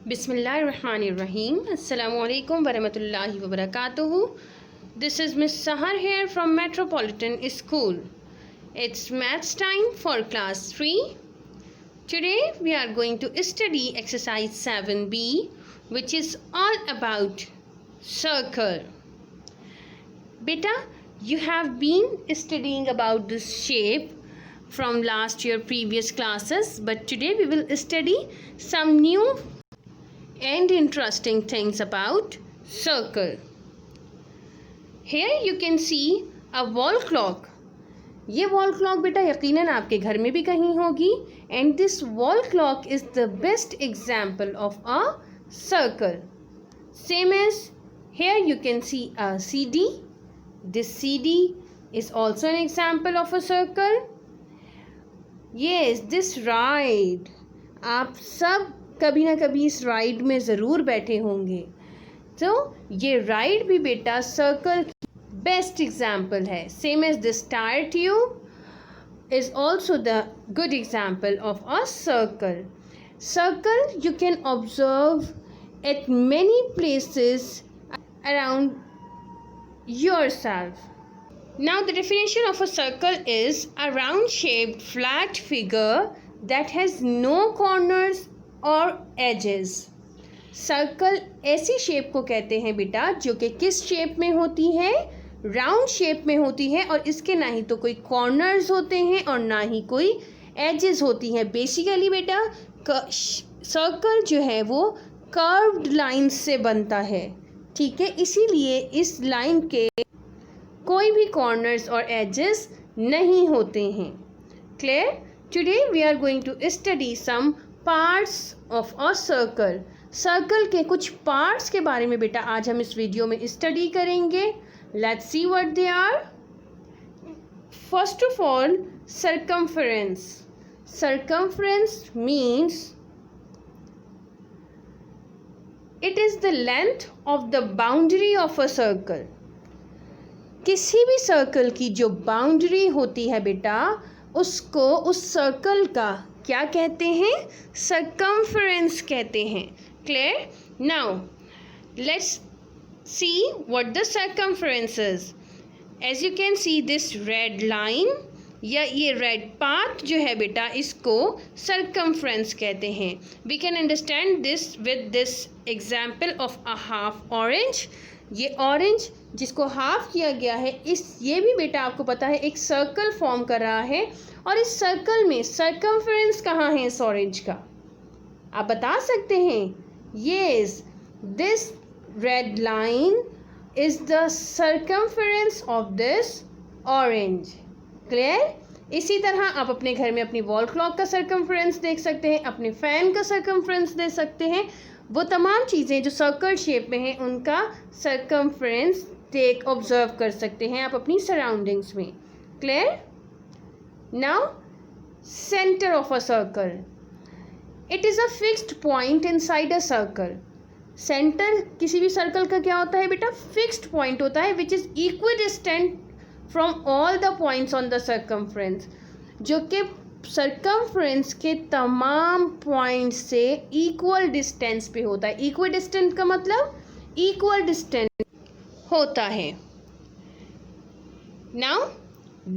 Bismillahirrahmanirrahim. Assalamualaikum warahmatullahi wabarakatuh. This is Miss Sahar here from Metropolitan School. It's maths time for class 3. Today we are going to study exercise 7b, which is all about circle. Beta, you have been studying about this shape from last year previous classes, but today we will study some new and interesting things about circle. Here you can see a wall clock. ये wall clock बेटा यकीनन आपके घर में भी कहीं होगी, and this wall clock is the best example of a circle. Same as here you can see a CD. This CD is also an example of a circle. Yes, this ride, आप सब कभी ना कभी इस ride में ज़रूर बैठे होंगे. तो ये राइड भी बेटा सर्कल की बेस्ट एग्जाम्पल है. Same as this tyre tube is also the good example of a circle. Circle you can observe at many places around yourself. Now the definition of a circle is a round shaped flat figure that has no corners और edges. Circle ऐसी shape को कहते हैं बेटा जो कि किस shape में होती है, राउंड शेप में होती है, और इसके ना ही तो कोई कॉर्नर्स होते हैं और ना ही कोई एजेस होती हैं. बेसिकली बेटा सर्कल जो है वो कर्व्ड लाइन से बनता है. ठीक है, इसीलिए इस लाइन के कोई भी कॉर्नर्स और एजेस नहीं होते हैं. Clear? Today we are going to study some parts of a circle. Circle के कुछ पार्ट्स के बारे में बेटा आज हम इस वीडियो में स्टडी करेंगे. Let's see what they are. First of all, circumference. Circumference means it is the length of the boundary of a circle. किसी भी सर्कल की जो बाउंड्री होती है बेटा उसको उस सर्कल का क्या कहते हैं? सर्कमफेरेंस कहते हैं. Clear? Now let's see what the circumference is. As you can see this red line या ये रेड पाथ जो है बेटा इसको सर्कमफेरेंस कहते हैं. We can understand this with this example of a half orange. ये ऑरेंज जिसको हाफ किया गया है, इस ये भी बेटा आपको पता है एक सर्कल फॉर्म कर रहा है, और इस सर्कल में सर्कमफेरेंस कहाँ है इस ऑरेंज का? आप बता सकते हैं? Yes, this red line is the circumference of this orange. Clear? इसी तरह आप अपने घर में अपनी वॉल क्लॉक का सर्कमफेरेंस देख सकते हैं, अपने फैन का सर्कमफेरेंस देख सकते हैं. वो तमाम चीज़ें जो सर्कल शेप में हैं उनका सर्कमफेरेंस देख ऑब्जर्व कर सकते हैं आप अपनी सराउंडिंग्स में. Clear? Now centre of a circle. It is a fixed point inside a circle. Centre किसी भी सर्कल का क्या होता है बेटा? फिक्स्ड पॉइंट होता है which is equidistant from all the points on the circumference, जो कि सर्कमफेरेंस के तमाम पॉइंट से इक्वल डिस्टेंस पे होता है. इक्वल डिस्टेंस का मतलब इक्वल डिस्टेंस होता है. Now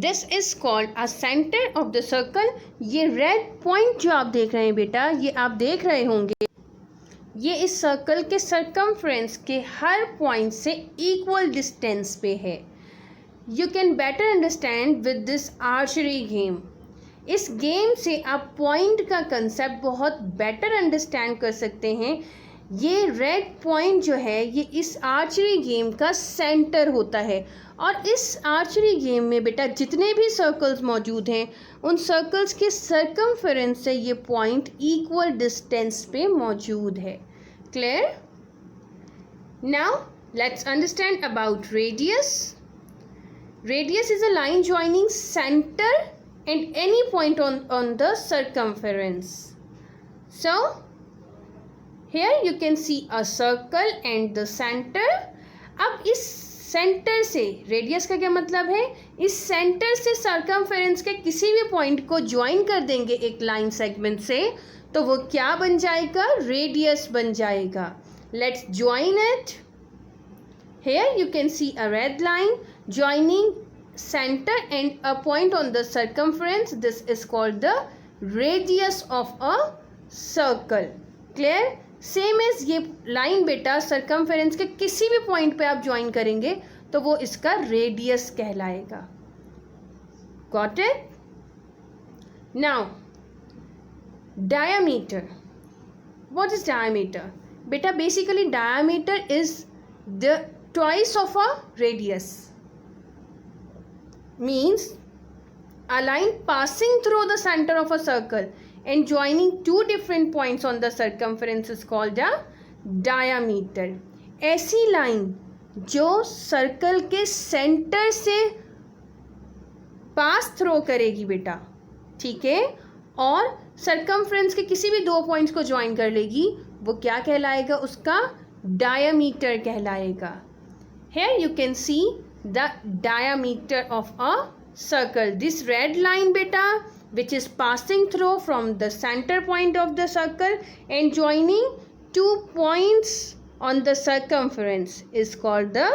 this is called a centre of the circle. ये रेड पॉइंट जो आप देख रहे हैं बेटा, ये आप देख रहे होंगे, ये इस सर्कल के सर्कमफेरेंस के हर पॉइंट से इक्वल डिस्टेंस पे है. You can better understand with this archery game. इस गेम से आप पॉइंट का कंसेप्ट बहुत बेटर अंडरस्टैंड कर सकते हैं. ये रेड पॉइंट जो है ये इस आर्चरी गेम का सेंटर होता है, और इस आर्चरी गेम में बेटा जितने भी सर्कल्स मौजूद हैं उन सर्कल्स के सर्कमफेरेंस से ये पॉइंट इक्वल डिस्टेंस पे मौजूद है. Clear? Now let's understand about radius. Radius is a line joining centre and any point on the circumference. So here you can see a circle and the center. अब इस centre से, radius का क्या मतलब है? इस सेंटर से circumference के किसी भी पॉइंट को ज्वाइन कर देंगे एक लाइन सेगमेंट से, तो वो क्या बन जाएगा, रेडियस बन जाएगा. Let's join it. Here you can see a red line joining center and a point on the circumference. This is called the radius of a circle. Clear? Same as ये line बेटा circumference के किसी भी point पे आप join करेंगे तो वो इसका radius कहलाएगा. Got it? Now, diameter. What is diameter? बेटा basically diameter is the twice of a radius. Means a line passing through the center of a circle and joining two different points on the circumference is called a diameter. ऐसी line जो circle के centre से pass through करेगी बेटा, ठीक है, और circumference के किसी भी दो पॉइंट्स को ज्वाइन कर लेगी, वो क्या कहलाएगा, उसका डायमीटर कहलाएगा. Here you can see the diameter of a circle. This red line beta, which is passing through from the center point of the circle and joining two points on the circumference, is called the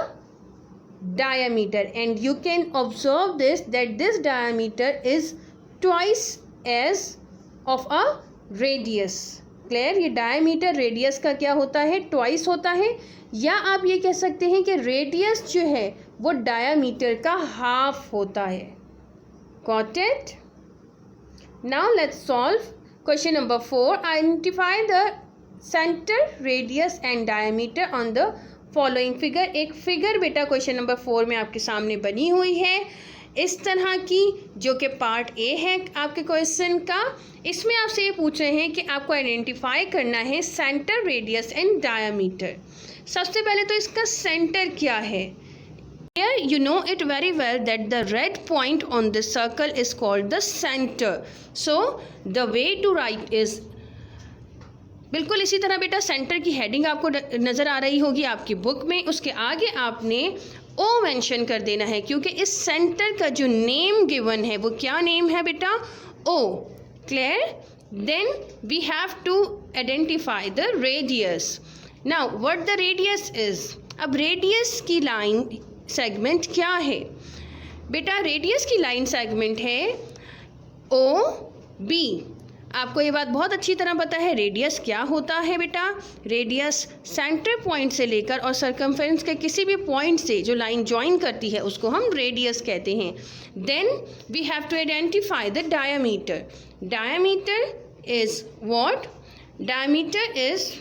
diameter. And you can observe this, that this diameter is twice as of a radius. Clear? ये diameter radius का क्या होता है, twice होता है, या आप ये कह सकते हैं कि रेडियस जो है वो डायमीटर का हाफ होता है. Got it? Now let's solve question number 4. Identify the centre, radius and diameter on the following figure. एक फिगर बेटा क्वेश्चन नंबर 4 में आपके सामने बनी हुई है इस तरह की, जो कि पार्ट ए है आपके क्वेश्चन का. इसमें आपसे ये पूछ रहे हैं कि आपको आइडेंटिफाई करना है सेंटर, रेडियस एंड डायमीटर. सबसे पहले तो इसका सेंटर क्या है. Here you know it very well that the red point on the circle is called the center. So the way to write is, बिल्कुल इसी तरह बेटा सेंटर की हेडिंग आपको नज़र आ रही होगी आपकी बुक में. उसके आगे आपने ओ मेंशन कर देना है, क्योंकि इस सेंटर का जो नेम गिवन है वो क्या नेम है बेटा, oh. Clear? Then we have to identify the radius. Now what the radius is. अब रेडियस की लाइन सेगमेंट क्या है बेटा, रेडियस की लाइन सेगमेंट है ओ बी. आपको ये बात बहुत अच्छी तरह पता है रेडियस क्या होता है बेटा. रेडियस सेंटर पॉइंट से लेकर और सर्कमफेरेंस के किसी भी पॉइंट से जो लाइन ज्वाइन करती है उसको हम रेडियस कहते हैं. Then we have to identify the diameter. Diameter is what? Diameter is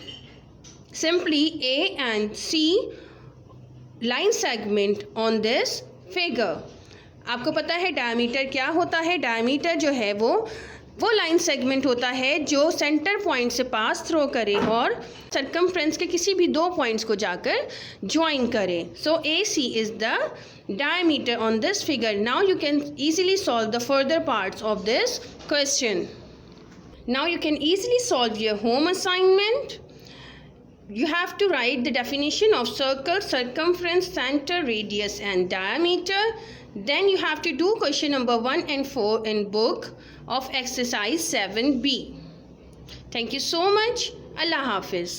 simply A and C line segment on this figure. आपको पता है डायमीटर क्या होता है. डायमीटर जो है वो लाइन सेगमेंट होता है जो सेंटर पॉइंट से पास थ्रो करे और सर्कमफ्रेंस के किसी भी दो पॉइंट्स को जाकर ज्वाइन करे. सो AC is the diameter on this figure. Now you can easily solve the further parts of this question. Now you can easily solve your home assignment. You have to write the definition of circle, circumference, center, radius and diameter. Then you have to do question number 1 and 4 in book of exercise 7B. Thank you so much. Allah Hafiz.